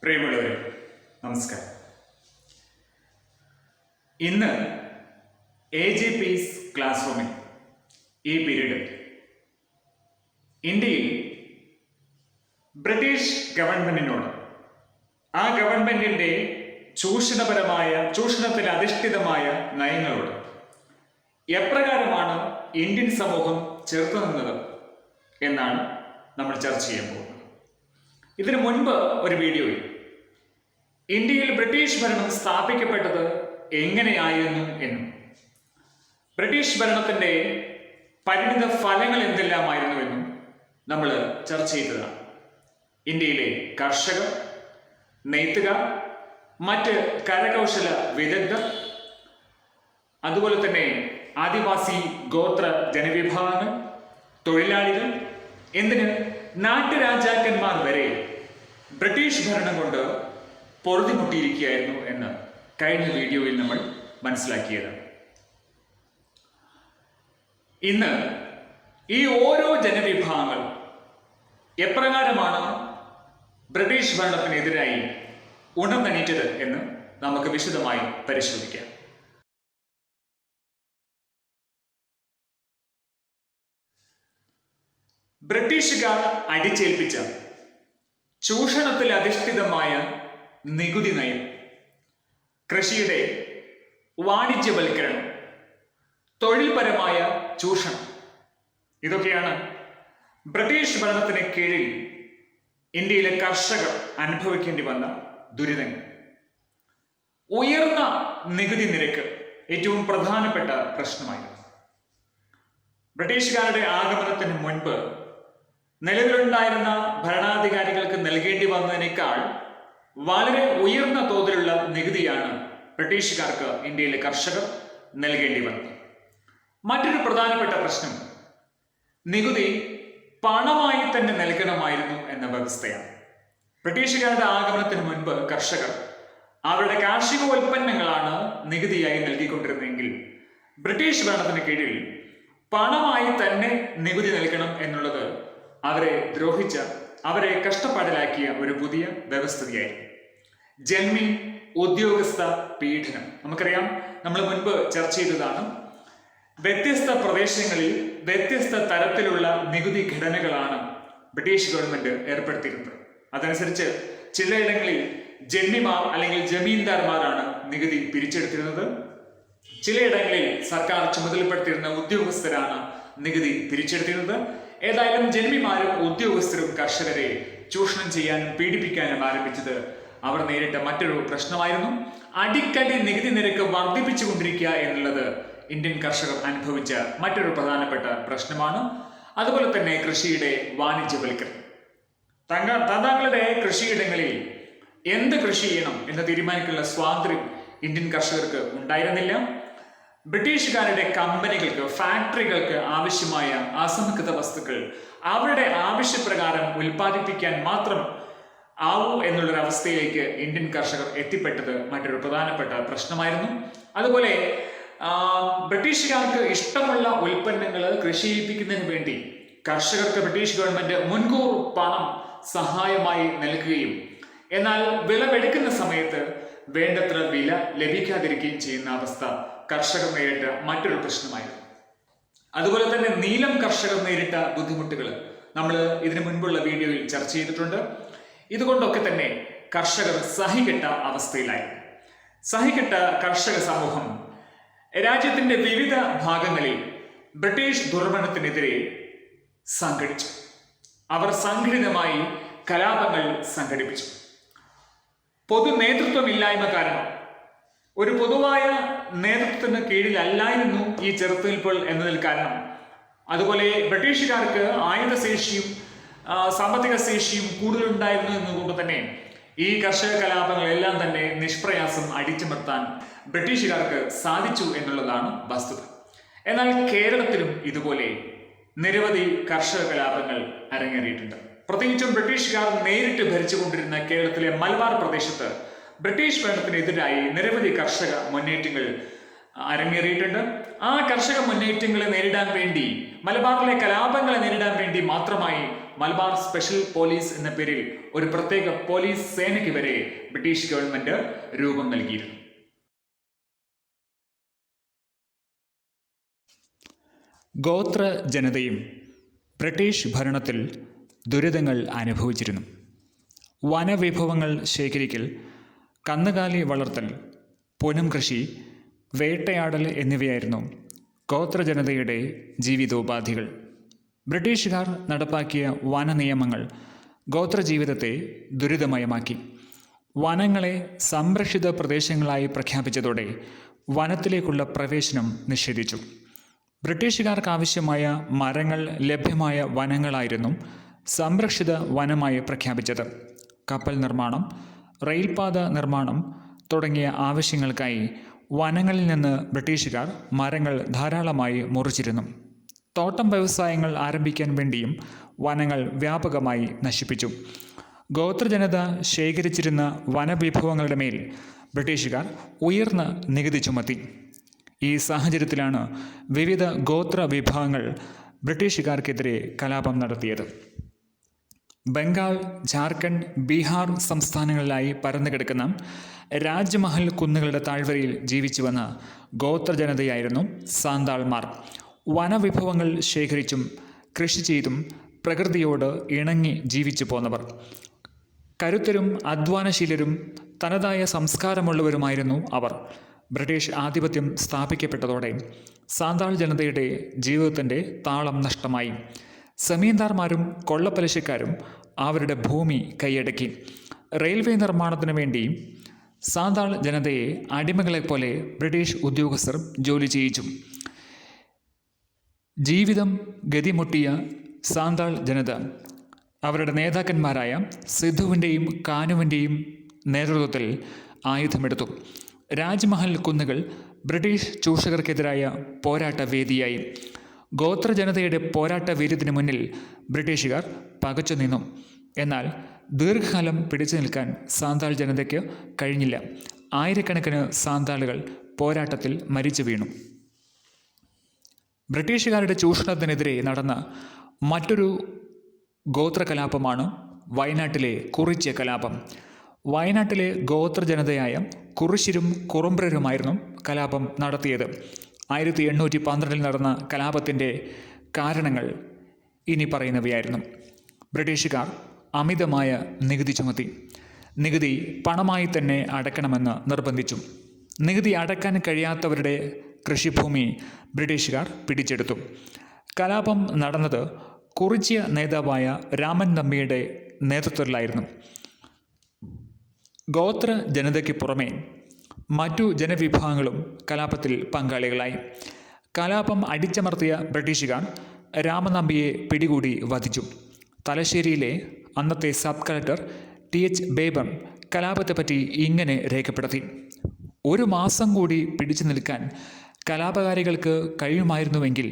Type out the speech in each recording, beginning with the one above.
പ്രിയമുള്ളവരെ, നമസ്കാരം. ഇന്ന് AGP's ക്ലാസ് റൂമിൽ ഈ പീരീഡിൽ ഇന്ത്യയിൽ ബ്രിട്ടീഷ് ഗവൺമെന്റിനോട് ആ ഗവൺമെന്റിന്റെ ചൂഷണത്തിൽ അധിഷ്ഠിതമായ നയങ്ങളോട് എപ്രകാരമാണ് ഇന്ത്യൻ സമൂഹം ചെറുത്തു നിന്നത് എന്നാണ് നമ്മൾ ചർച്ച ചെയ്യാൻ പോകുന്നത്. ഇതിനു മുൻപ് ഒരു വീഡിയോയിൽ ഇന്ത്യയിൽ ബ്രിട്ടീഷ് ഭരണം സ്ഥാപിക്കപ്പെട്ടത് എങ്ങനെയായിരുന്നു എന്നും ബ്രിട്ടീഷ് ഭരണത്തിന്റെ പരിണിത ഫലങ്ങൾ എന്തെല്ലാമായിരുന്നു എന്നും നമ്മൾ ചർച്ച ചെയ്തതാണ്. ഇന്ത്യയിലെ കർഷകർ, നെയ്ത്തുകാർ, മറ്റ് കരകൗശല വിദഗ്ധർ, അതുപോലെ തന്നെ ആദിവാസി ഗോത്ര ജനവിഭാഗങ്ങൾ, തൊഴിലാളികൾ, എന്തിന് നാട്ടുരാജാക്കന്മാർ വരെ ബ്രിട്ടീഷ് ഭരണം കൊണ്ട് പൊറുതിമുട്ടിയിരിക്കുകയായിരുന്നു എന്ന് കഴിഞ്ഞ വീഡിയോയിൽ നമ്മൾ മനസ്സിലാക്കിയതാണ്. ഇന്ന് ഈ ഓരോ ജനവിഭാഗങ്ങളും എപ്രകാരമാണ് ബ്രിട്ടീഷ് ഭരണത്തിനെതിരായി ഉണർന്നെണീറ്റത് എന്ന് നമുക്ക് വിശദമായി പരിശോധിക്കാം. ബ്രിട്ടീഷുകാർ അടിച്ചേൽപ്പിച്ച ചൂഷണത്തിൽ അധിഷ്ഠിതമായ നികുതി നയം, കൃഷിയുടെ വാണിജ്യവൽക്കരണം, തൊഴിൽപരമായ ചൂഷണം, ഇതൊക്കെയാണ് ബ്രിട്ടീഷ് ഭരണത്തിന് കീഴിൽ ഇന്ത്യയിലെ കർഷകർ അനുഭവിക്കേണ്ടി വന്ന ദുരിതങ്ങൾ. ഉയർന്ന നികുതി നിരക്ക് ഏറ്റവും പ്രധാനപ്പെട്ട പ്രശ്നമായിരുന്നു. ബ്രിട്ടീഷുകാരുടെ ആഗമനത്തിന് മുൻപ് നിലവിലുണ്ടായിരുന്ന ഭരണാധികാരികൾക്ക് നൽകേണ്ടി വന്നതിനേക്കാൾ വളരെ ഉയർന്ന തോതിലുള്ള നികുതിയാണ് ബ്രിട്ടീഷുകാർക്ക് ഇന്ത്യയിലെ കർഷകർ നൽകേണ്ടി വന്നത്. മറ്റൊരു പ്രധാനപ്പെട്ട പ്രശ്നം നികുതി പണമായി തന്നെ നൽകണമായിരുന്നു എന്ന വ്യവസ്ഥയാണ്. ബ്രിട്ടീഷുകാരുടെ ആഗമനത്തിന് മുൻപ് കർഷകർ അവരുടെ കാർഷികോൽപ്പന്നങ്ങളാണ് നികുതിയായി നൽകിക്കൊണ്ടിരുന്നതെങ്കിൽ ബ്രിട്ടീഷ് ഭരണത്തിന് കീഴിൽ പണമായി തന്നെ നികുതി നൽകണം എന്നുള്ളത് അവരെ ദ്രോഹിച്ച, അവരെ കഷ്ടപ്പാടിലാക്കിയ ഒരു പുതിയ വ്യവസ്ഥയായിരുന്നു. ജന്മി ഉദ്യോഗസ്ഥ പീഡനം നമുക്കറിയാം, നമ്മൾ മുൻപ് ചർച്ച ചെയ്തതാണ്. വ്യത്യസ്ത പ്രദേശങ്ങളിൽ വ്യത്യസ്ത തരത്തിലുള്ള നികുതി ഘടനകളാണ് ബ്രിട്ടീഷ് ഗവൺമെന്റ് ഏർപ്പെടുത്തിയിരുന്നത്. അതനുസരിച്ച് ചിലയിടങ്ങളിൽ ജന്മിമാർ അല്ലെങ്കിൽ ജമീന്ദാർമാരാണ് നികുതി പിരിച്ചെടുത്തിരുന്നത്. ചിലയിടങ്ങളിൽ സർക്കാർ ചുമതലപ്പെടുത്തിയിരുന്ന ഉദ്യോഗസ്ഥരാണ് നികുതി പിരിച്ചെടുത്തിരുന്നത്. ഏതായാലും ജന്മിമാരും ഉദ്യോഗസ്ഥരും കർഷകരെ ചൂഷണം ചെയ്യാനും പീഡിപ്പിക്കാനും ആരംഭിച്ചത് അവർ നേരിട്ട മറ്റൊരു പ്രശ്നമായിരുന്നു. അടിക്കടി നികുതി നിരക്ക് വർദ്ധിപ്പിച്ചുകൊണ്ടിരിക്കുക എന്നുള്ളത് ഇന്ത്യൻ കർഷകർ അനുഭവിച്ച മറ്റൊരു പ്രധാനപ്പെട്ട പ്രശ്നമാണ്. അതുപോലെ തന്നെ കൃഷിയുടെ വാണിജ്യവൽക്കരണം. തങ്ങളുടെ കൃഷിയിടങ്ങളിൽ എന്ത് കൃഷി ചെയ്യണം എന്ന് തീരുമാനിക്കാനുള്ള സ്വാതന്ത്ര്യം ഇന്ത്യൻ കർഷകർക്ക് ഉണ്ടായിരുന്നില്ല. ബ്രിട്ടീഷുകാരുടെ കമ്പനികൾക്ക്, ഫാക്ടറികൾക്ക് ആവശ്യമായ അസംസ്കൃത വസ്തുക്കൾ അവരുടെ ആവശ്യപ്രകാരം ഉൽപ്പാദിപ്പിക്കാൻ മാത്രം ആവൂ എന്നുള്ളൊരവസ്ഥയിലേക്ക് ഇന്ത്യൻ കർഷകർ എത്തിപ്പെട്ടത് മറ്റൊരു പ്രധാനപ്പെട്ട പ്രശ്നമായിരുന്നു. അതുപോലെ ബ്രിട്ടീഷുകാർക്ക് ഇഷ്ടമുള്ള ഉൽപ്പന്നങ്ങൾ കൃഷി ചെയ്യിപ്പിക്കുന്നതിന് വേണ്ടി കർഷകർക്ക് ബ്രിട്ടീഷ് ഗവൺമെന്റ് മുൻകൂർ പണം സഹായമായി നൽകുകയും എന്നാൽ വിളവെടുക്കുന്ന സമയത്ത് വേണ്ടത്ര വില ലഭിക്കാതിരിക്കുകയും ചെയ്യുന്ന അവസ്ഥ കർഷകർ നേരിട്ട മറ്റൊരു പ്രശ്നമായിരുന്നു. അതുപോലെ തന്നെ നീലം കർഷകർ നേരിട്ട ബുദ്ധിമുട്ടുകൾ നമ്മൾ ഇതിനു മുൻപുള്ള വീഡിയോയിൽ ചർച്ച ചെയ്തിട്ടുണ്ട്. ഇതുകൊണ്ടൊക്കെ തന്നെ കർഷകർ സഹികെട്ട അവസ്ഥയിലായി. സഹികെട്ട കർഷക സമൂഹം രാജ്യത്തിന്റെ വിവിധ ഭാഗങ്ങളിൽ ബ്രിട്ടീഷ് ദുർഭരണത്തിനെതിരെ സംഘടിച്ചു. അവർ സംഘടിതമായി കലാപങ്ങൾ സംഘടിപ്പിച്ചു. പൊതു നേതൃത്വമില്ലായ്മ കാരണം, ഒരു പൊതുവായ നേതൃത്വത്തിന് കീഴിലല്ലായിരുന്നു ഈ ചെറുത്തുനിൽപ്പുകൾ എന്നതിൽ കാരണം. അതുപോലെ ബ്രിട്ടീഷുകാർക്ക് ആയുധശേഷിയും സാമ്പത്തിക ശേഷിയും കൂടുതലുണ്ടായിരുന്നു എന്നുകൊണ്ട് തന്നെ ഈ കർഷക കലാപങ്ങളെല്ലാം തന്നെ നിഷ്പ്രയാസം അടിച്ചമർത്താൻ ബ്രിട്ടീഷുകാർക്ക് സാധിച്ചു എന്നുള്ളതാണ് വസ്തുത. എന്നാൽ കേരളത്തിലും ഇതുപോലെ നിരവധി കർഷക കലാപങ്ങൾ അരങ്ങേറിയിട്ടുണ്ട്. പ്രത്യേകിച്ചും ബ്രിട്ടീഷുകാർ നേരിട്ട് ഭരിച്ചുകൊണ്ടിരുന്ന കേരളത്തിലെ മലബാർ പ്രദേശത്ത് ബ്രിട്ടീഷ് ഭരണത്തിനെതിരായി നിരവധി കർഷക മുന്നേറ്റങ്ങൾ അരങ്ങേറിയിട്ടുണ്ട്. ആ കർഷക മുന്നേറ്റങ്ങളെ നേരിടാൻ വേണ്ടി മലബാറിലെ കലാപങ്ങളെ നേരിടാൻ വേണ്ടി മാത്രമായി മലബാർ സ്പെഷ്യൽ പോലീസ് എന്ന പേരിൽ ഒരു പ്രത്യേക പോലീസ് സേനയ്ക്ക് വരെ ബ്രിട്ടീഷ് ഗവൺമെന്റ് രൂപം നൽകിയിരുന്നു. ഗോത്ര ജനതയും ബ്രിട്ടീഷ് ഭരണത്തിൽ ദുരിതങ്ങൾ അനുഭവിച്ചിരുന്നു. വനവിഭവങ്ങൾ ശേഖരിക്കൽ, കന്നുകാലി വളർത്തൽ, പുനം കൃഷി, വേട്ടയാടൽ എന്നിവയായിരുന്നു ഗോത്രജനതയുടെ ജീവിതോപാധികൾ. ബ്രിട്ടീഷുകാർ നടപ്പാക്കിയ വനനിയമങ്ങൾ ഗോത്രജീവിതത്തെ ദുരിതമയമാക്കി. വനങ്ങളെ സംരക്ഷിത പ്രദേശങ്ങളായി പ്രഖ്യാപിച്ചതോടെ വനത്തിലേക്കുള്ള പ്രവേശനം നിഷേധിച്ചു. ബ്രിട്ടീഷുകാർക്കാവശ്യമായ മരങ്ങൾ ലഭ്യമായ വനങ്ങളായിരുന്നു സംരക്ഷിത വനമായി പ്രഖ്യാപിച്ചത്. കപ്പൽ നിർമ്മാണം, റെയിൽപാത നിർമ്മാണം തുടങ്ങിയ ആവശ്യങ്ങൾക്കായി വനങ്ങളിൽ നിന്ന് ബ്രിട്ടീഷുകാർ മരങ്ങൾ ധാരാളമായി മുറിച്ചിരുന്നു. തോട്ടം വ്യവസായങ്ങൾ ആരംഭിക്കാൻ വേണ്ടിയും വനങ്ങൾ വ്യാപകമായി നശിപ്പിച്ചു. ഗോത്രജനത ശേഖരിച്ചിരുന്ന വനവിഭവങ്ങളുടെ മേൽ ബ്രിട്ടീഷുകാർ ഉയർന്ന നികുതി ചുമത്തി. ഈ സാഹചര്യത്തിലാണ് വിവിധ ഗോത്ര വിഭാഗങ്ങൾ ബ്രിട്ടീഷുകാർക്കെതിരെ കലാപം നടത്തിയത്. ബംഗാൾ, ജാർഖണ്ഡ്, ബീഹാർ സംസ്ഥാനങ്ങളിലായി പരന്നുകിടക്കുന്ന രാജ്മഹൽ കുന്നുകളുടെ താഴ്വരയിൽ ജീവിച്ചു വന്ന ഗോത്രജനതയായിരുന്നു സാന്താൾമാർ. വനവിഭവങ്ങൾ ശേഖരിച്ചും കൃഷി ചെയ്തും പ്രകൃതിയോട് ഇണങ്ങി ജീവിച്ചു പോന്നവർ. കരുത്തരും അധ്വാനശീലരും തനതായ സംസ്കാരമുള്ളവരുമായിരുന്നു അവർ. ബ്രിട്ടീഷ് ആധിപത്യം സ്ഥാപിക്കപ്പെട്ടതോടെ സാന്താൾ ജനതയുടെ ജീവിതത്തിൻ്റെ താളം നഷ്ടമായി. സമീന്ദാർമാരും കൊള്ളപ്പലിശക്കാരും അവരുടെ ഭൂമി കൈയടക്കി. റെയിൽവേ നിർമ്മാണത്തിനു വേണ്ടി സാന്താൾ ജനതയെ അടിമകളെപ്പോലെ ബ്രിട്ടീഷ് ഉദ്യോഗസ്ഥർ ജോലി ചെയ്യിച്ചു. ജീവിതം ഗതിമുട്ടിയ സാന്താൾ ജനത അവരുടെ നേതാക്കന്മാരായ സിധുവിൻ്റെയും കാനുവിൻ്റെയും നേതൃത്വത്തിൽ ആയുധമെടുത്തു. രാജ്മഹൽ കുന്നുകൾ ബ്രിട്ടീഷ് ചൂഷകർക്കെതിരായ പോരാട്ട വേദിയായി. ഗോത്രജനതയുടെ പോരാട്ട വീര്യത്തിനു മുന്നിൽ ബ്രിട്ടീഷുകാർ പകച്ചു നിന്നു. എന്നാൽ ദീർഘകാലം പിടിച്ചു നിൽക്കാൻ സാന്താൾ ജനതയ്ക്ക് കഴിഞ്ഞില്ല. ആയിരക്കണക്കിന് സാന്താളുകൾ പോരാട്ടത്തിൽ മരിച്ചു വീണു. ബ്രിട്ടീഷുകാരുടെ ചൂഷണത്തിനെതിരെ നടന്ന മറ്റൊരു ഗോത്രകലാപമാണ് വയനാട്ടിലെ കുറിച്യ കലാപം. വയനാട്ടിലെ ഗോത്രജനതയായ കുറിശ്യരും കുറുമ്പ്രരുമായിരുന്നു കലാപം നടത്തിയത്. 1812 നടന്ന കലാപത്തിൻ്റെ കാരണങ്ങൾ ഇനി പറയുന്നവയായിരുന്നു. ബ്രിട്ടീഷുകാർ അമിതമായ നികുതി ചുമത്തി. നികുതി പണമായി തന്നെ അടക്കണമെന്ന് നിർബന്ധിച്ചു. നികുതി അടക്കാൻ കഴിയാത്തവരുടെ കൃഷിഭൂമി ബ്രിട്ടീഷുകാർ പിടിച്ചെടുത്തു. കലാപം നടന്നത് കുറിച്യ നേതാവായ രാമൻ നമ്പിയുടെ നേതൃത്വത്തിലായിരുന്നു. ഗോത്ര ജനതയ്ക്ക് പുറമെ മറ്റു ജനവിഭാഗങ്ങളും കലാപത്തിൽ പങ്കാളികളായി. കലാപം അടിച്ചമർത്തിയ ബ്രിട്ടീഷുകാർ രാമനമ്പിയെ പിടികൂടി വധിച്ചു. തലശ്ശേരിയിലെ അന്നത്തെ സബ് കളക്ടർ TH ബേബർ കലാപത്തെപ്പറ്റി ഇങ്ങനെ രേഖപ്പെടുത്തി: 1 മാസം കൂടി പിടിച്ചു നിൽക്കാൻ കലാപകാരികൾക്ക് കഴിയുമായിരുന്നുവെങ്കിൽ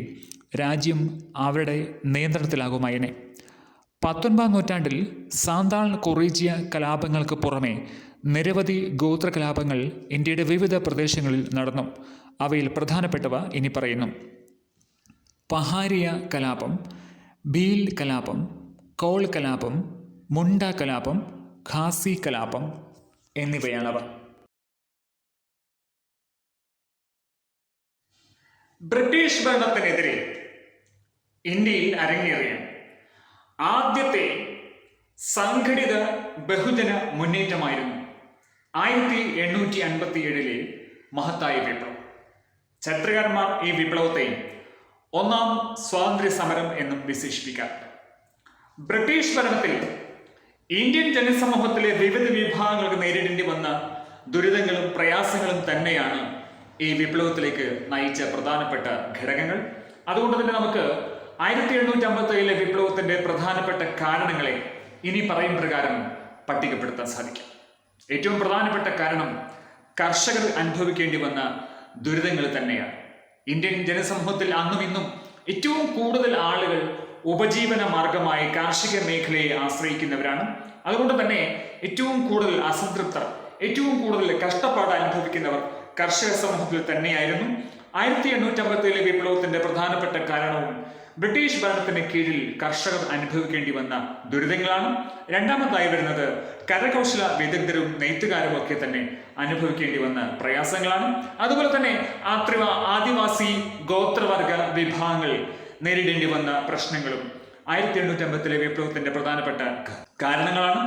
രാജ്യം അവരുടെ നിയന്ത്രണത്തിലാകുമായേനെ. 19-ാം നൂറ്റാണ്ടിൽ സാന്താൾ കുറിച്യ കലാപങ്ങൾക്ക് പുറമെ നിരവധി ഗോത്രകലാപങ്ങൾ ഇന്ത്യയുടെ വിവിധ പ്രദേശങ്ങളിൽ നടന്നു. അവയിൽ പ്രധാനപ്പെട്ടവ ഇനി പറയുന്നു. പഹാരിയ കലാപം, ഭീൽ കലാപം, കോൾ കലാപം, മുണ്ട കലാപം, ഖാസി കലാപം എന്നിവയാണവ. ബ്രിട്ടീഷ് ഭരണത്തിനെതിരെ ഇന്ത്യയിൽ അരങ്ങേറിയ ആദ്യത്തെ സംഘടിത ബഹുജന മുന്നേറ്റമായിരുന്നു 1857 മഹത്തായ വിപ്ലവം. ചരിത്രകാരന്മാർ ഈ വിപ്ലവത്തെ 1-ാം സ്വാതന്ത്ര്യ സമരം എന്നും വിശേഷിപ്പിക്കാറുണ്ട്. ബ്രിട്ടീഷ് ഭരണത്തിൽ ഇന്ത്യൻ ജനസമൂഹത്തിലെ വിവിധ വിഭാഗങ്ങൾക്ക് നേരിടേണ്ടി വന്ന ദുരിതങ്ങളും പ്രയാസങ്ങളും തന്നെയാണ് ഈ വിപ്ലവത്തിലേക്ക് നയിച്ച പ്രധാനപ്പെട്ട ഘടകങ്ങൾ. അതുകൊണ്ട് തന്നെ നമുക്ക് 1857 വിപ്ലവത്തിന്റെ പ്രധാനപ്പെട്ട കാരണങ്ങളെ ഇനി പറയും പ്രകാരം പട്ടികപ്പെടുത്താൻ സാധിക്കും. ഏറ്റവും പ്രധാനപ്പെട്ട കാരണം കർഷകർ അനുഭവിക്കേണ്ടി വന്ന ദുരിതങ്ങൾ തന്നെയാണ്. ഇന്ത്യൻ ജനസമൂഹത്തിൽ അന്നും ഇന്നും ഏറ്റവും കൂടുതൽ ആളുകൾ ഉപജീവന മാർഗമായി കാർഷിക മേഖലയെ ആശ്രയിക്കുന്നവരാണ്. അതുകൊണ്ട് തന്നെ ഏറ്റവും കൂടുതൽ അസംതൃപ്തർ, ഏറ്റവും കൂടുതൽ കഷ്ടപ്പാട് അനുഭവിക്കുന്നവർ കർഷക സമൂഹത്തിൽ തന്നെയായിരുന്നു. 1857 വിപ്ലവത്തിന്റെ പ്രധാനപ്പെട്ട കാരണവും ബ്രിട്ടീഷ് ഭരണത്തിന് കീഴിൽ കർഷകർ അനുഭവിക്കേണ്ടി വന്ന ദുരിതങ്ങളാണ്. രണ്ടാമതായി വരുന്നത് കരകൗശല വിദഗ്ധരും നെയ്ത്തുകാരും ഒക്കെ തന്നെ അനുഭവിക്കേണ്ടി വന്ന പ്രയാസങ്ങളാണ്. അതുപോലെ തന്നെ ആദിവാസി ഗോത്രവർഗ വിഭാഗങ്ങൾ നേരിടേണ്ടി വന്ന പ്രശ്നങ്ങളും 1850 വിപ്ലവത്തിന്റെ പ്രധാനപ്പെട്ട കാരണങ്ങളാണ്.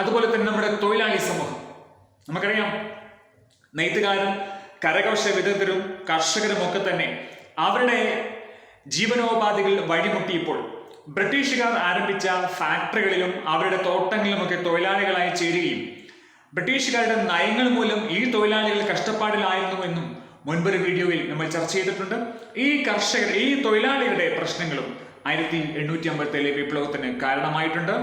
അതുപോലെ തന്നെ നമ്മുടെ തൊഴിലാളി സമൂഹം, നമുക്കറിയാം നെയ്ത്തുകാരും കരകൗശല വിദഗ്ധരും കർഷകരും ഒക്കെ തന്നെ അവരുടെ ജീവനോപാധികൾ വഴിമുട്ടിയപ്പോൾ ബ്രിട്ടീഷുകാർ ആരംഭിച്ച ഫാക്ടറികളിലും അവരുടെ തോട്ടങ്ങളിലുമൊക്കെ തൊഴിലാളികളായി ചേരുകയും ബ്രിട്ടീഷുകാരുടെ നയങ്ങൾ മൂലം ഈ തൊഴിലാളികൾ കഷ്ടപ്പാടിലായിരുന്നുവെന്നും മുൻപൊരു വീഡിയോയിൽ നമ്മൾ ചർച്ച ചെയ്തിട്ടുണ്ട്. ഈ തൊഴിലാളികളുടെ പ്രശ്നങ്ങളും 1850 വിപ്ലവത്തിന് കാരണമായിട്ടുണ്ട്.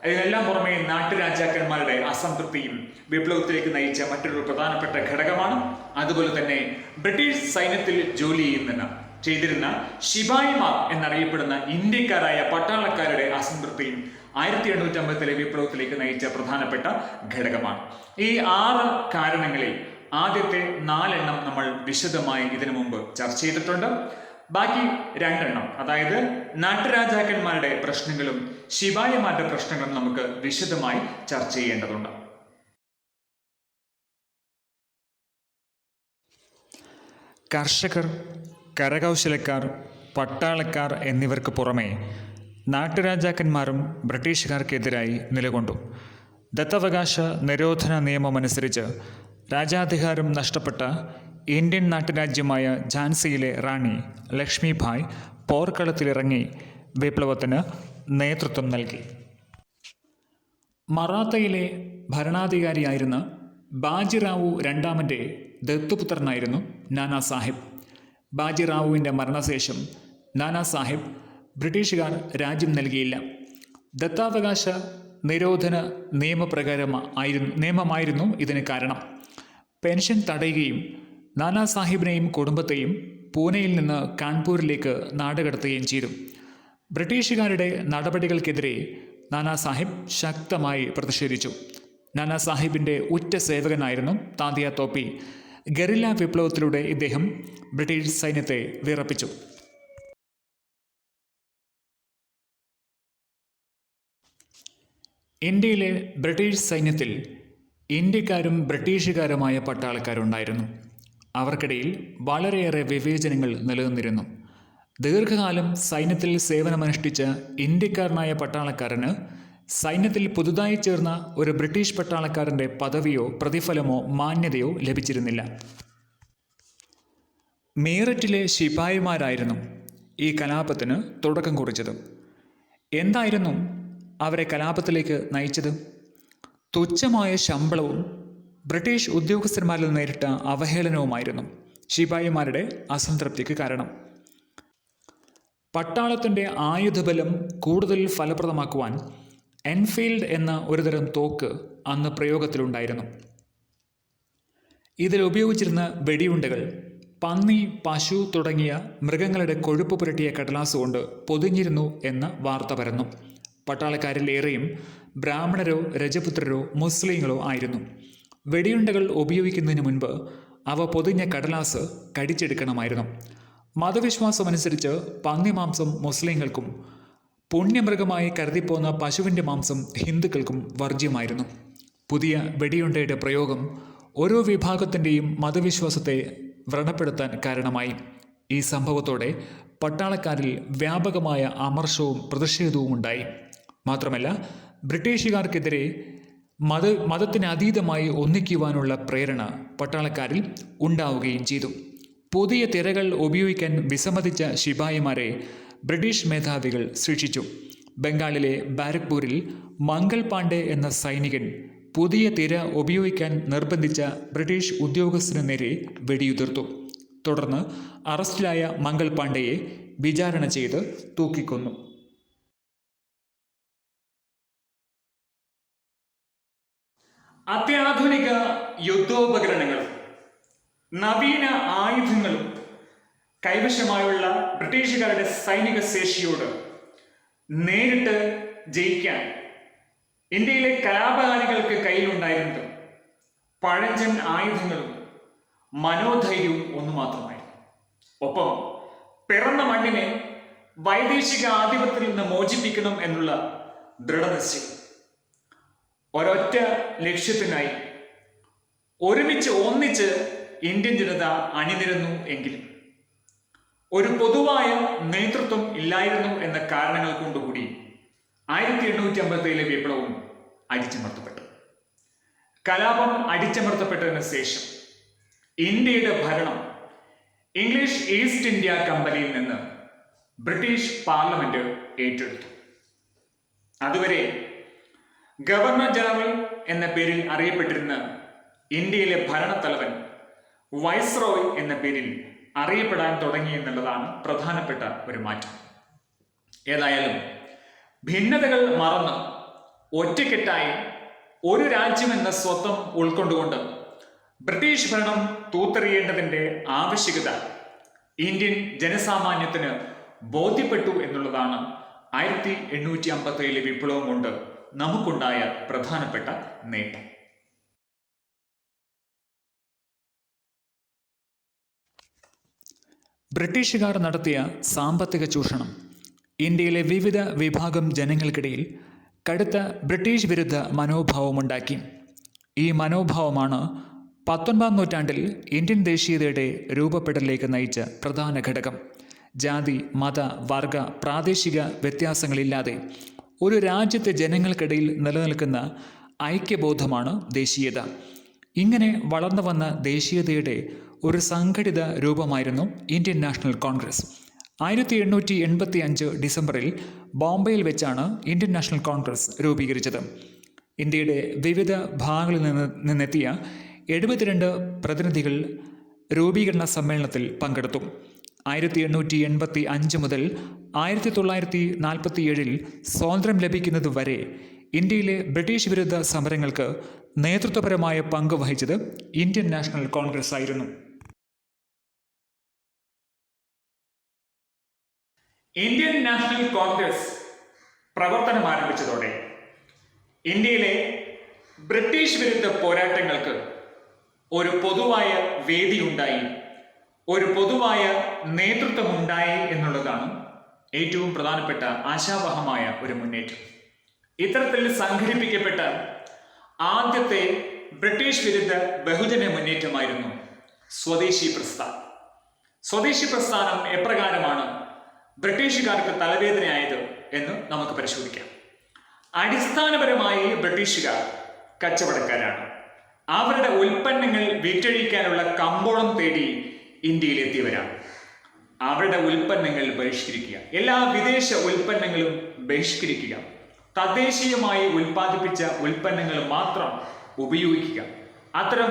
ഇതിനെല്ലാം പുറമെ നാട്ടുരാജാക്കന്മാരുടെ അസംതൃപ്തിയും വിപ്ലവത്തിലേക്ക് നയിച്ച മറ്റൊരു പ്രധാനപ്പെട്ട ഘടകമാണ്. അതുപോലെ തന്നെ ബ്രിട്ടീഷ് സൈന്യത്തിൽ ജോലി ചെയ്തിരുന്ന ശിപായിമാർ എന്നറിയപ്പെടുന്ന ഇന്ത്യക്കാരായ പട്ടാളക്കാരുടെ അസംതൃപ്തിയും 1850 വിപ്ലവത്തിലേക്ക് നയിച്ച പ്രധാനപ്പെട്ട ഘടകമാണ്. ഈ 6 കാരണങ്ങളിൽ ആദ്യത്തെ 4 എണ്ണം നമ്മൾ വിശദമായി ഇതിനു മുമ്പ് ചർച്ച ചെയ്തിട്ടുണ്ട്. ബാക്കി 2 എണ്ണം, അതായത് നാട്ടുരാജാക്കന്മാരുടെ പ്രശ്നങ്ങളും ശിപായിമാരുടെ പ്രശ്നങ്ങളും നമുക്ക് വിശദമായി ചർച്ച ചെയ്യേണ്ടതുണ്ട്. കർഷകർ, കരകൗശലക്കാർ, പട്ടാളക്കാർ എന്നിവർക്ക് പുറമെ നാട്ടുരാജാക്കന്മാരും ബ്രിട്ടീഷുകാർക്കെതിരായി നിലകൊണ്ടു. ദത്തവകാശ നിരോധന നിയമമനുസരിച്ച് രാജാധികാരം നഷ്ടപ്പെട്ട ഇന്ത്യൻ നാട്ടുരാജ്യമായ ഝാൻസിയിലെ റാണി ലക്ഷ്മിഭായ് പോർക്കളത്തിലിറങ്ങി വിപ്ലവത്തിന് നേതൃത്വം നൽകി. മറാത്തയിലെ ഭരണാധികാരിയായിരുന്ന ബാജിറാവു രണ്ടാമൻ്റെ ദത്തുപുത്രനായിരുന്നു നാനാ സാഹിബ്. ബാജിറാവുവിൻ്റെ മരണശേഷം നാനാ സാഹിബ് ബ്രിട്ടീഷുകാർ രാജ്യം നൽകിയില്ല. ദത്താവകാശ നിരോധന നിയമമായിരുന്നു ഇതിന് കാരണം. പെൻഷൻ തടയുകയും നാനാ സാഹിബിനെയും കുടുംബത്തെയും പൂനെയിൽ നിന്ന് കാൺപൂരിലേക്ക് നാടുകടത്തുകയും ചെയ്തു. ബ്രിട്ടീഷുകാരുടെ നടപടികൾക്കെതിരെ നാനാ സാഹിബ് ശക്തമായി പ്രതിഷേധിച്ചു. നാനാ സാഹിബിൻ്റെ ഉറ്റ സേവകനായിരുന്നു താന്തിയ തോപ്പി. ഗറില്ല വിപ്ലവത്തിലൂടെ ഇദ്ദേഹം ബ്രിട്ടീഷ് സൈന്യത്തെ വിറപ്പിച്ചു. ഇന്ത്യയിലെ ബ്രിട്ടീഷ് സൈന്യത്തിൽ ഇന്ത്യക്കാരും ബ്രിട്ടീഷുകാരുമായ പട്ടാളക്കാരുണ്ടായിരുന്നു. അവർക്കിടയിൽ വളരെയേറെ വിവേചനങ്ങൾ നിലനിന്നിരുന്നു. ദീർഘകാലം സൈന്യത്തിൽ സേവനമനുഷ്ഠിച്ച ഇന്ത്യക്കാരനായ പട്ടാളക്കാരന് സൈന്യത്തിൽ പുതുതായി ചേർന്ന ഒരു ബ്രിട്ടീഷ് പട്ടാളക്കാരൻ്റെ പദവിയോ പ്രതിഫലമോ മാന്യതയോ ലഭിച്ചിരുന്നില്ല. മീററ്റിലെ ശിപായിമാരായിരുന്നു ഈ കലാപത്തിന് തുടക്കം കുറിച്ചത്. എന്തായിരുന്നു അവരെ കലാപത്തിലേക്ക് നയിച്ചത്? തുച്ഛമായ ശമ്പളവും ബ്രിട്ടീഷ് ഉദ്യോഗസ്ഥന്മാരിൽ നേരിട്ട അവഹേളനവുമായിരുന്നു ശിപായിമാരുടെ അസംതൃപ്തിക്ക് കാരണം. പട്ടാളത്തിൻ്റെ ആയുധബലം കൂടുതൽ ഫലപ്രദമാക്കുവാൻ എൻഫീൽഡ് എന്ന ഒരുതരം തോക്ക് അന്ന് പ്രയോഗത്തിലുണ്ടായിരുന്നു. ഇതിൽ ഉപയോഗിച്ചിരുന്ന വെടിയുണ്ടകൾ പന്നി, പശു തുടങ്ങിയ മൃഗങ്ങളുടെ കൊഴുപ്പ് പുരട്ടിയ കടലാസ് കൊണ്ട് പൊതിഞ്ഞിരുന്നു എന്ന വാർത്ത പരന്നു. പട്ടാളക്കാരിൽ ഏറെയും ബ്രാഹ്മണരോ രജപുത്രരോ മുസ്ലിങ്ങളോ ആയിരുന്നു. വെടിയുണ്ടകൾ ഉപയോഗിക്കുന്നതിന് മുൻപ് അവ പൊതിഞ്ഞ കടലാസ് കടിച്ചെടുക്കണമായിരുന്നു. മതവിശ്വാസമനുസരിച്ച് പന്നിമാംസം മുസ്ലിങ്ങൾക്കും പുണ്യമൃഗമായി കരുതിപ്പോന്ന പശുവിൻ്റെ മാംസം ഹിന്ദുക്കൾക്കും വർജ്യമായിരുന്നു. പുതിയ വെടിയുണ്ടയുടെ പ്രയോഗം ഓരോ വിഭാഗത്തിൻ്റെയും മതവിശ്വാസത്തെ വ്രണപ്പെടുത്താൻ കാരണമായി. ഈ സംഭവത്തോടെ പട്ടാളക്കാരിൽ വ്യാപകമായ അമർഷവും പ്രതിഷേധവും ഉണ്ടായി. മാത്രമല്ല, ബ്രിട്ടീഷുകാർക്കെതിരെ മതത്തിന് അതീതമായി ഒന്നിക്കുവാനുള്ള പ്രേരണ പട്ടാളക്കാരിൽ ഉണ്ടാവുകയും ചെയ്തു. പുതിയ തിരകൾ ഉപയോഗിക്കാൻ വിസമ്മതിച്ച ശിപായിമാരെ ബ്രിട്ടീഷ് മേധാവികൾ ശിക്ഷിച്ചു. ബംഗാളിലെ ബാരക്പൂരിൽ മംഗൾ പാണ്ഡെ എന്ന സൈനികൻ പുതിയ തിര ഉപയോഗിക്കാൻ നിർബന്ധിച്ച ബ്രിട്ടീഷ് ഉദ്യോഗസ്ഥന് നേരെ വെടിയുതിർത്തു. തുടർന്ന് അറസ്റ്റിലായ മംഗൾ പാണ്ഡെയെ വിചാരണ ചെയ്ത് തൂക്കിക്കൊന്നു. അത്യാധുനിക യുദ്ധോപകരണങ്ങളും നവീന ആയുധങ്ങളും കൈവശമായുള്ള ബ്രിട്ടീഷുകാരുടെ സൈനിക ശേഷിയോട് നേരിട്ട് ജയിക്കാൻ ഇന്ത്യയിലെ കലാപകാരികൾക്ക് കയ്യിലുണ്ടായിരുന്നത് പഴഞ്ചൻ ആയുധങ്ങളും മനോധൈര്യവും ഒന്നു മാത്രമായിരുന്നു. ഒപ്പം പിറന്ന മണ്ണിനെ വൈദേശിക ആധിപത്യത്തിൽ നിന്ന് മോചിപ്പിക്കണം എന്നുള്ള ദൃഢനിശ്ചയം, ഒരൊറ്റ ലക്ഷ്യത്തിനായി ഒന്നിച്ച് ഇന്ത്യൻ ജനത അണിനിരന്നു എങ്കിലും ഒരു പൊതുവായ നേതൃത്വം ഇല്ലായിരുന്നു എന്ന കാരണങ്ങൾ കൊണ്ടുകൂടി 1857 വിപ്ലവം അടിച്ചമർത്തപ്പെട്ടു. കലാപം അടിച്ചമർത്തപ്പെട്ടതിന് ശേഷം ഇന്ത്യയുടെ ഭരണം ഇംഗ്ലീഷ് ഈസ്റ്റ് ഇന്ത്യ കമ്പനിയിൽ നിന്ന് ബ്രിട്ടീഷ് പാർലമെന്റ് ഏറ്റെടുത്തു. അതുവരെ ഗവർണർ ജനറൽ എന്ന പേരിൽ അറിയപ്പെട്ടിരുന്ന ഇന്ത്യയിലെ ഭരണത്തലവൻ വൈസ്രോയ് എന്ന പേരിൽ അറിയപ്പെടാൻ തുടങ്ങി എന്നുള്ളതാണ് പ്രധാനപ്പെട്ട ഒരു മാറ്റം. ഏതായാലും ഭിന്നതകൾ മറന്ന് ഒറ്റക്കെട്ടായി ഒരു രാജ്യമെന്ന സ്വത്വം ഉൾക്കൊണ്ടുകൊണ്ട് ബ്രിട്ടീഷ് ഭരണം തൂത്തെറിയേണ്ടതിൻ്റെ ആവശ്യകത ഇന്ത്യൻ ജനസാമാന്യത്തിന് ബോധ്യപ്പെട്ടു എന്നുള്ളതാണ് 1857 വിപ്ലവം കൊണ്ട് നമുക്കുണ്ടായ പ്രധാനപ്പെട്ട നേട്ടം. ബ്രിട്ടീഷുകാർ നടത്തിയ സാമ്പത്തിക ചൂഷണം ഇന്ത്യയിലെ വിവിധ വിഭാഗം ജനങ്ങൾക്കിടയിൽ കടുത്ത ബ്രിട്ടീഷ് വിരുദ്ധ മനോഭാവമുണ്ടാക്കി. ഈ മനോഭാവമാണ് 19-ാം നൂറ്റാണ്ടിൽ ഇന്ത്യൻ ദേശീയതയുടെ രൂപപ്പെടലിലേക്ക് നയിച്ച പ്രധാന ഘടകം. ജാതി, മത, വർഗ, പ്രാദേശിക വ്യത്യാസങ്ങളില്ലാതെ ഒരു രാജ്യത്തെ ജനങ്ങൾക്കിടയിൽ നിലനിൽക്കുന്ന ഐക്യബോധമാണ് ദേശീയത. ഇങ്ങനെ വളർന്നു വന്ന ദേശീയതയുടെ ഒരു സംഘടിത രൂപമായിരുന്നു ഇന്ത്യൻ നാഷണൽ കോൺഗ്രസ്. 1885 ഡിസംബറിൽ ബോംബെയിൽ വെച്ചാണ് ഇന്ത്യൻ നാഷണൽ കോൺഗ്രസ് രൂപീകരിച്ചത്. ഇന്ത്യയുടെ വിവിധ ഭാഗങ്ങളിൽ നിന്നെത്തിയ 72 പ്രതിനിധികൾ രൂപീകരണ സമ്മേളനത്തിൽ പങ്കെടുത്തു. 1885 മുതൽ 1947 സ്വാതന്ത്ര്യം ലഭിക്കുന്നതുവരെ ഇന്ത്യയിലെ ബ്രിട്ടീഷ് വിരുദ്ധ സമരങ്ങൾക്ക് നേതൃത്വപരമായ പങ്ക് വഹിച്ചത് ഇന്ത്യൻ നാഷണൽ കോൺഗ്രസ് ആയിരുന്നു. ഇന്ത്യൻ നാഷണൽ കോൺഗ്രസ് പ്രവർത്തനം ആരംഭിച്ചതോടെ ഇന്ത്യയിലെ ബ്രിട്ടീഷ് വിരുദ്ധ പോരാട്ടങ്ങൾക്ക് ഒരു പൊതുവായ വേദിയുണ്ടായി, ഒരു പൊതുവായ നേതൃത്വമുണ്ടായി എന്നുള്ളതാണ് ഏറ്റവും പ്രധാനപ്പെട്ട ആശാവഹമായ ഒരു മുന്നേറ്റം. ഇത്തരത്തിൽ സംഘടിപ്പിക്കപ്പെട്ട ആദ്യത്തെ ബ്രിട്ടീഷ് വിരുദ്ധ ബഹുജന മുന്നേറ്റമായിരുന്നു സ്വദേശി പ്രസ്ഥാനം. സ്വദേശി പ്രസ്ഥാനം എപ്രകാരമാണ് ബ്രിട്ടീഷുകാർക്ക് തലവേദനയായത് എന്ന് നമുക്ക് പരിശോധിക്കാം. അടിസ്ഥാനപരമായി ബ്രിട്ടീഷുകാർ കച്ചവടക്കാരാണ്. അവരുടെ ഉൽപ്പന്നങ്ങൾ വിറ്റഴിക്കാനുള്ള കമ്പോളം തേടി ഇന്ത്യയിലെത്തിയവരാണ്. അവരുടെ ഉൽപ്പന്നങ്ങൾ ബഹിഷ്കരിക്കുക, എല്ലാ വിദേശ ഉൽപ്പന്നങ്ങളും ബഹിഷ്കരിക്കുക, തദ്ദേശീയമായി ഉൽപ്പാദിപ്പിച്ച ഉൽപ്പന്നങ്ങൾ മാത്രം ഉപയോഗിക്കുക, അത്തരം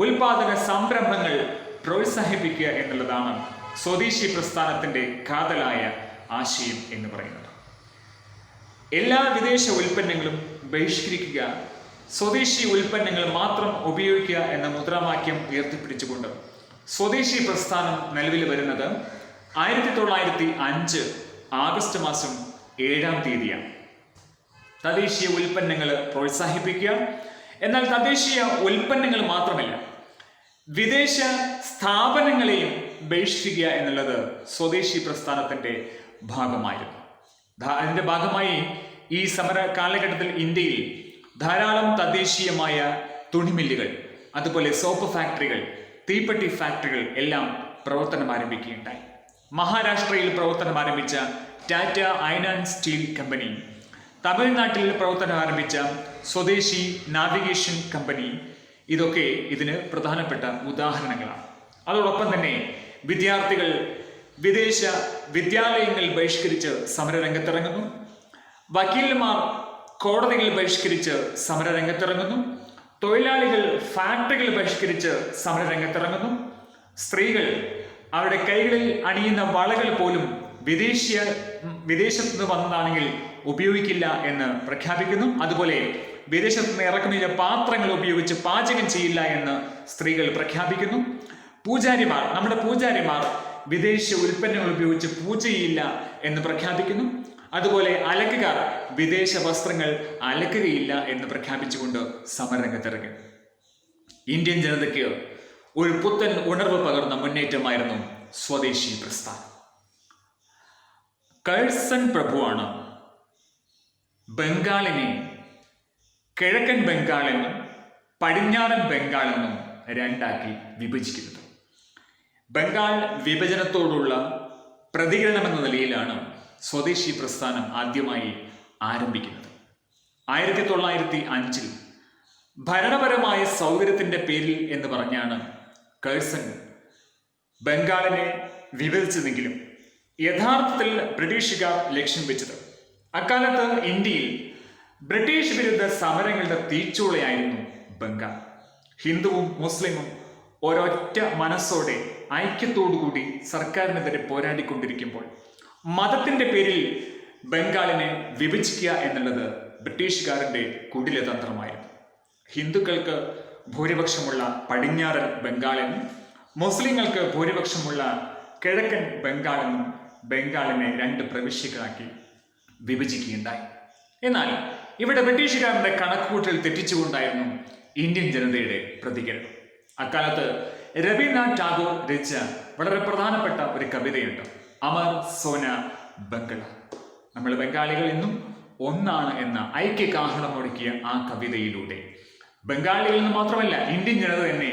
ഉൽപാദന സംരംഭങ്ങൾ പ്രോത്സാഹിപ്പിക്കുക എന്നുള്ളതാണ് സ്വദേശി പ്രസ്ഥാനത്തിന്റെ കാതലായ ആശയം എന്ന് പറയുന്നത്. എല്ലാ വിദേശ ഉൽപ്പന്നങ്ങളും ബഹിഷ്കരിക്കുക, സ്വദേശി ഉൽപ്പന്നങ്ങൾ മാത്രം ഉപയോഗിക്കുക എന്ന മുദ്രാവാക്യം ഉയർത്തിപ്പിടിച്ചുകൊണ്ട് സ്വദേശി പ്രസ്ഥാനം നിലവിൽ വരുന്നത് 1905 ആഗസ്റ്റ് മാസം 7-ാം തീയതിയാണ്. തദ്ദേശീയ ഉൽപ്പന്നങ്ങൾ പ്രോത്സാഹിപ്പിക്കുക, എന്നാൽ തദ്ദേശീയ ഉൽപ്പന്നങ്ങൾ മാത്രമല്ല വിദേശ സ്ഥാപനങ്ങളെയും ബഹിഷ്കരിക്കുക എന്നുള്ളത് സ്വദേശി പ്രസ്ഥാനത്തിന്റെ ഭാഗമായിരുന്നു. അതിന്റെ ഭാഗമായി ഈ സമര കാലഘട്ടത്തിൽ ഇന്ത്യയിൽ ധാരാളം തദ്ദേശീയമായ തുണിമില്ലുകൾ, അതുപോലെ സോപ്പ് ഫാക്ടറികൾ, തീപ്പെട്ടി ഫാക്ടറികൾ എല്ലാം പ്രവർത്തനം ആരംഭിക്കുകയുണ്ടായി. മഹാരാഷ്ട്രയിൽ പ്രവർത്തനം ആരംഭിച്ച Tata iron and steel company, തമിഴ്നാട്ടിൽ പ്രവർത്തനം ആരംഭിച്ച സ്വദേശി നാവിഗേഷൻ കമ്പനി, ഇതൊക്കെ ഇതിന് പ്രധാനപ്പെട്ട ഉദാഹരണങ്ങളാണ്. അതോടൊപ്പം തന്നെ വിദ്യാർത്ഥികൾ വിദേശ വിദ്യാലയങ്ങൾ ബഹിഷ്കരിച്ച് സമരരംഗത്തിറങ്ങുന്നു. വക്കീലന്മാർ കോടതികൾ ബഹിഷ്കരിച്ച് സമരരംഗത്തിറങ്ങുന്നു. തൊഴിലാളികൾ ഫാക്ടറികൾ ബഹിഷ്കരിച്ച് സമരരംഗത്തിറങ്ങുന്നു. സ്ത്രീകൾ അവരുടെ കൈകളിൽ അണിയുന്ന വളകൾ പോലും വിദേശത്തു നിന്ന് വന്നതാണെങ്കിൽ ഉപയോഗിക്കില്ല എന്ന് പ്രഖ്യാപിക്കുന്നു. അതുപോലെ വിദേശത്തു നിന്ന് ഇറക്കുമതി പാത്രങ്ങൾ ഉപയോഗിച്ച് പാചകം ചെയ്യില്ല എന്ന് സ്ത്രീകൾ പ്രഖ്യാപിക്കുന്നു. നമ്മുടെ പൂജാരിമാർ വിദേശ ഉൽപ്പന്നങ്ങൾ ഉപയോഗിച്ച് പൂജ ചെയ്യില്ല എന്ന് പ്രഖ്യാപിക്കുന്നു. അതുപോലെ അലക്കുകാർ വിദേശ വസ്ത്രങ്ങൾ അലക്കുകയില്ല എന്ന് പ്രഖ്യാപിച്ചുകൊണ്ട് സമരരംഗത്തിറങ്ങി. ഇന്ത്യൻ ജനതയ്ക്ക് ഒരു പുത്തൻ ഉണർവ് പകർന്ന മുന്നേറ്റമായിരുന്നു സ്വദേശി പ്രസ്ഥാനം. കഴ്സൺ പ്രഭുവാണ് ബംഗാളിനെ കിഴക്കൻ ബംഗാൾ എന്നും പടിഞ്ഞാറൻ ബംഗാൾ എന്നും രണ്ടാക്കി വിഭജിക്കുന്നത്. ബംഗാൾ വിഭജനത്തോടുള്ള പ്രതികരണമെന്ന നിലയിലാണ് സ്വദേശി പ്രസ്ഥാനം ആദ്യമായി ആരംഭിക്കുന്നത്. 1905 ഭരണപരമായ സൗകര്യത്തിന്റെ പേരിൽ എന്ന് പറഞ്ഞാണ് കഴ്സൺ ബംഗാളിനെ വിഭജിച്ചതെങ്കിലും യഥാർത്ഥത്തിൽ ബ്രിട്ടീഷുകാർ ലക്ഷ്യം വെച്ചത് അക്കാലത്ത് ഇന്ത്യയിൽ ബ്രിട്ടീഷ് വിരുദ്ധ സമരങ്ങളുടെ തീച്ചൂളയായിരുന്നു ബംഗാൾ. ഹിന്ദുവും മുസ്ലിമും ഒരൊറ്റ മനസ്സോടെ ഐക്യത്തോടുകൂടി സർക്കാരിനെതിരെ പോരാടിക്കൊണ്ടിരിക്കുമ്പോൾ മതത്തിന്റെ പേരിൽ ബംഗാളിനെ വിഭജിക്കുക എന്നുള്ളത് ബ്രിട്ടീഷുകാരന്റെ കുടില തന്ത്രമായിരുന്നു. ഹിന്ദുക്കൾക്ക് ഭൂരിപക്ഷമുള്ള പടിഞ്ഞാറൻ ബംഗാളെന്നും മുസ്ലിങ്ങൾക്ക് ഭൂരിപക്ഷമുള്ള കിഴക്കൻ ബംഗാളെന്നും ബംഗാളിനെ 2 പ്രവിശ്യകളാക്കി വിഭജിക്കുകയുണ്ടായി. എന്നാൽ ഇവിടെ ബ്രിട്ടീഷുകാരന്റെ കണക്കുകൂട്ടൽ തെറ്റിച്ചുകൊണ്ടായിരുന്നു ഇന്ത്യൻ ജനതയുടെ പ്രതികരണം. അക്കാലത്ത് രവീന്ദ്രനാഥ് ടാഗോർ രചിച്ച വളരെ പ്രധാനപ്പെട്ട ഒരു കവിതയുണ്ട്, അമർ സോന ബംഗള. നമ്മൾ ബംഗാളികൾ ഇന്നും ഒന്നാണ് എന്ന ഐക്യകാഹളം മുഴക്കിയ ആ കവിതയിലൂടെ ബംഗാളികളിൽ നിന്ന് മാത്രമല്ല ഇന്ത്യൻ ജനത തന്നെ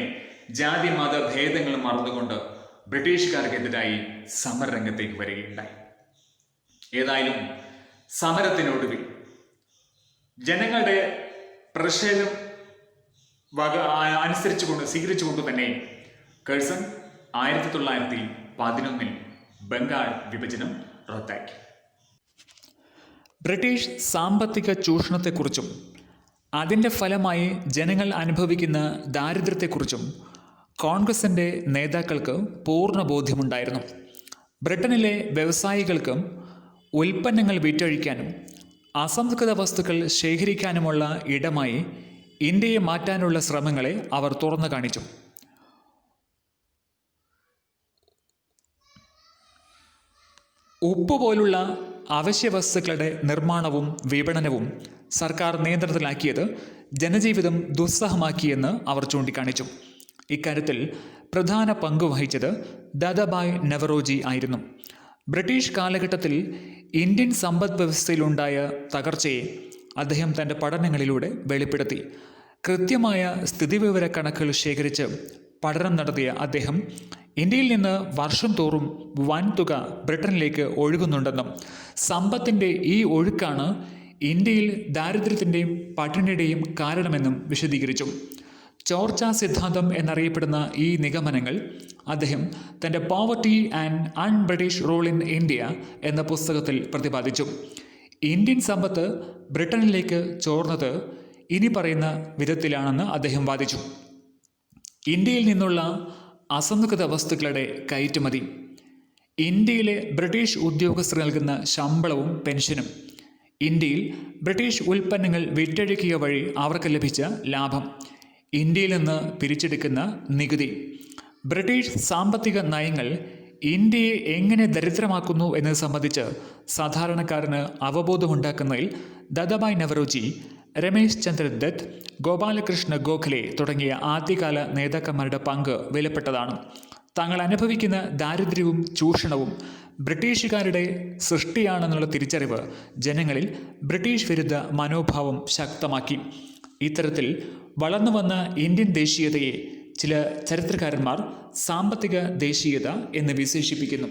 ജാതി മത ഭേദങ്ങൾ മറന്നുകൊണ്ട് ബ്രിട്ടീഷുകാർക്കെതിരായി സമരരംഗത്തേക്ക് വരികയുണ്ടായി. ഏതായാലും സമരത്തിനൊടുവിൽ ജനങ്ങളുടെ പ്രതിഷേധം സ്വീകരിച്ചുകൊണ്ട് തന്നെ കഴ്സൺ 1911 ബംഗാൾ വിഭജനം റദ്ദാക്കി. ബ്രിട്ടീഷ് സാമ്പത്തിക ചൂഷണത്തെക്കുറിച്ചും അതിൻ്റെ ഫലമായി ജനങ്ങൾ അനുഭവിക്കുന്ന ദാരിദ്ര്യത്തെക്കുറിച്ചും കോൺഗ്രസിൻ്റെ നേതാക്കൾക്ക് പൂർണ്ണ ബോധ്യമുണ്ടായിരുന്നു. ബ്രിട്ടനിലെ വ്യവസായികൾക്കും ഉൽപ്പന്നങ്ങൾ വിറ്റഴിക്കാനും അസംസ്കൃത വസ്തുക്കൾ ശേഖരിക്കാനുമുള്ള ഇടമായി ഇന്ത്യയെ മാറ്റാനുള്ള ശ്രമങ്ങളെ അവർ തുറന്നു കാണിച്ചു. ഉപ്പ് പോലുള്ള അവശ്യ വസ്തുക്കളുടെ നിർമ്മാണവും വിപണനവും സർക്കാർ നിയന്ത്രണത്തിലാക്കിയത് ജനജീവിതം ദുസ്സഹമാക്കിയെന്ന് അവർ ചൂണ്ടിക്കാണിച്ചു. ഇക്കാര്യത്തിൽ പ്രധാന പങ്ക് വഹിച്ചത് ദാദാഭായ് നവറോജി ആയിരുന്നു. ബ്രിട്ടീഷ് കാലഘട്ടത്തിൽ ഇന്ത്യൻ സമ്പദ് വ്യവസ്ഥയിലുണ്ടായ തകർച്ചയെ അദ്ദേഹം തൻ്റെ പഠനങ്ങളിലൂടെ വെളിപ്പെടുത്തി. കൃത്യമായ സ്ഥിതിവിവര കണക്കുകൾ ശേഖരിച്ച് പഠനം നടത്തിയ അദ്ദേഹം ഇന്ത്യയിൽ നിന്ന് വർഷം തോറും വൻതുക ബ്രിട്ടനിലേക്ക് ഒഴുകുന്നുണ്ടെന്നും സമ്പത്തിൻ്റെ ഈ ഒഴുക്കാണ് ഇന്ത്യയിൽ ദാരിദ്ര്യത്തിൻ്റെയും പട്ടിണിയുടെയും കാരണമെന്നും വിശദീകരിച്ചു. ചോർച്ച സിദ്ധാന്തം എന്നറിയപ്പെടുന്ന ഈ നിഗമനങ്ങൾ അദ്ദേഹം തൻ്റെ poverty and un-British rule in India എന്ന പുസ്തകത്തിൽ പ്രതിപാദിച്ചു. ഇന്ത്യൻ സമ്പത്ത് ബ്രിട്ടനിലേക്ക് ചോർന്നത് ഇനി പറയുന്ന വിധത്തിലാണെന്ന് അദ്ദേഹം വാദിച്ചു. ഇന്ത്യയിൽ നിന്നുള്ള അസംസ്കൃത വസ്തുക്കളുടെ കയറ്റുമതി, ഇന്ത്യയിലെ ബ്രിട്ടീഷ് ഉദ്യോഗസ്ഥർ നൽകുന്ന ശമ്പളവും പെൻഷനും, ഇന്ത്യയിൽ ബ്രിട്ടീഷ് ഉൽപ്പന്നങ്ങൾ വിറ്റഴിക്കുക വഴി അവർക്ക് ലഭിച്ച ലാഭം, ഇന്ത്യയിൽ നിന്ന് പിരിച്ചെടുക്കുന്ന നികുതി, ബ്രിട്ടീഷ് സാമ്പത്തിക നയങ്ങൾ ഇന്ത്യയെ എങ്ങനെ ദരിദ്രമാക്കുന്നു എന്നത് സംബന്ധിച്ച് സാധാരണക്കാരന് അവബോധമുണ്ടാക്കുന്നതിൽ ദാദാഭായ് നവറോജി, രമേശ് ചന്ദ്ര ദത്ത്, ഗോപാലകൃഷ്ണ ഗോഖലെ തുടങ്ങിയ ആദ്യകാല നേതാക്കന്മാരുടെ പങ്ക് വിലപ്പെട്ടതാണ്. തങ്ങൾ അനുഭവിക്കുന്ന ദാരിദ്ര്യവും ചൂഷണവും ബ്രിട്ടീഷുകാരുടെ സൃഷ്ടിയാണെന്നുള്ള തിരിച്ചറിവ് ജനങ്ങളിൽ ബ്രിട്ടീഷ് വിരുദ്ധ മനോഭാവം ശക്തമാക്കി. ഇത്തരത്തിൽ വളർന്നു വന്ന ഇന്ത്യൻ ദേശീയതയെ ചില ചരിത്രകാരന്മാർ സാമ്പത്തിക ദേശീയത എന്ന് വിശേഷിപ്പിക്കുന്നു.